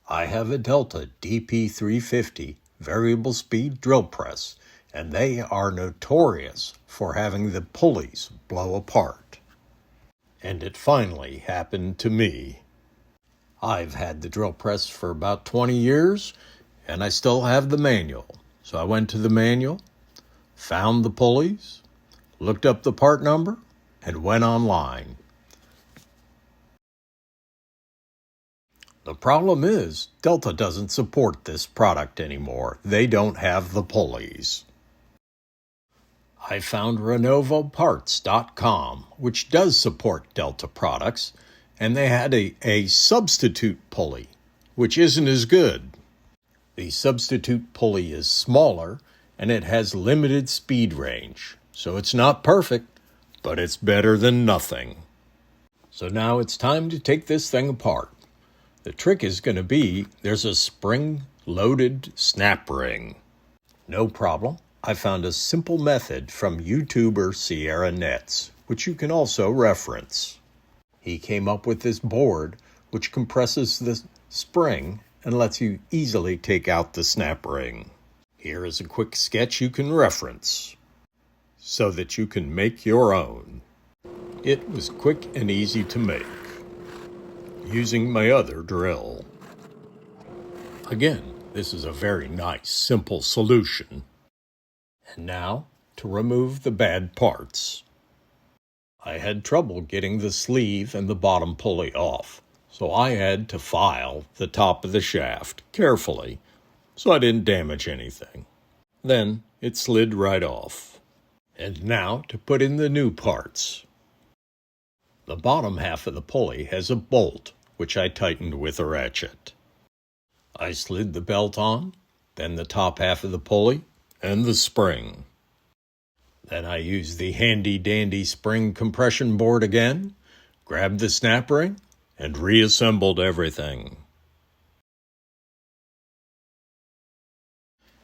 I have a Delta DP350 variable speed drill press, and they are notorious for having the pulleys blow apart. And it finally happened to me. I've had the drill press for about 20 years, and I still have the manual. So I went to the manual, found the pulleys, looked up the part number, and went online. The problem is, Delta doesn't support this product anymore. They don't have the pulleys. I found RenovoParts.com, which does support Delta products, and they had a substitute pulley, which isn't as good. The substitute pulley is smaller, and it has limited speed range, so it's not perfect, but it's better than nothing. So now it's time to take this thing apart. The trick is going to be, there's a spring-loaded snap ring. No problem. I found a simple method from YouTuber Sierra Nets, which you can also reference. He came up with this board, which compresses the spring and lets you easily take out the snap ring. Here is a quick sketch you can reference, so that you can make your own. It was quick and easy to make, using my other drill. Again, this is a very nice, simple solution. And now, to remove the bad parts. I had trouble getting the sleeve and the bottom pulley off, so I had to file the top of the shaft carefully, so I didn't damage anything. Then it slid right off. And now to put in the new parts. The bottom half of the pulley has a bolt, which I tightened with a ratchet. I slid the belt on, then the top half of the pulley, and the spring. Then I used the handy-dandy spring compression board again, grabbed the snap ring, and reassembled everything.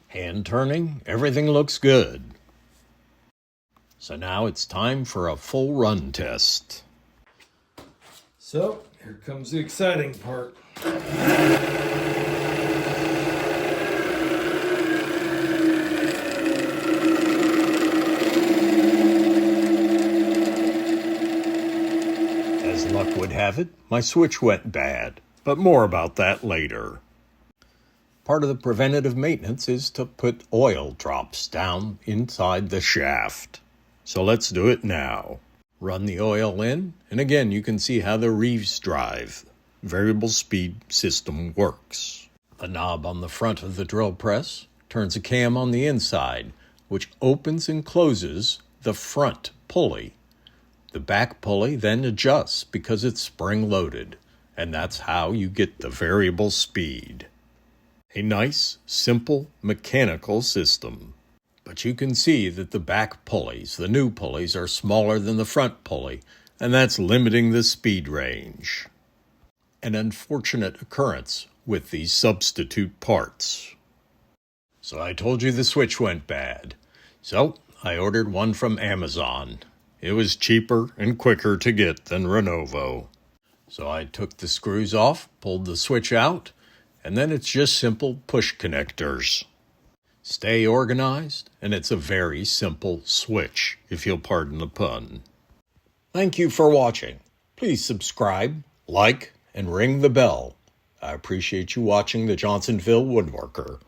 Hand turning, everything looks good. So now it's time for a full run test. So, here comes the exciting part. As luck would have it, my switch went bad, but more about that later. Part of the preventative maintenance is to put oil drops down inside the shaft. So let's do it now. Run the oil in, and again you can see how the Reeves drive, variable speed system works. The knob on the front of the drill press turns a cam on the inside, which opens and closes the front pulley. The back pulley then adjusts because it's spring-loaded, and that's how you get the variable speed. A nice, simple, mechanical system. But you can see that the back pulleys, the new pulleys, are smaller than the front pulley, and that's limiting the speed range. An unfortunate occurrence with these substitute parts. So I told you the switch went bad. So I ordered one from Amazon. It was cheaper and quicker to get than Renovo. So I took the screws off, pulled the switch out, and then it's just simple push connectors. Stay organized, and it's a very simple switch, if you'll pardon the pun. Thank you for watching. Please subscribe, like, and ring the bell. I appreciate you watching the Johnsonville Woodworker.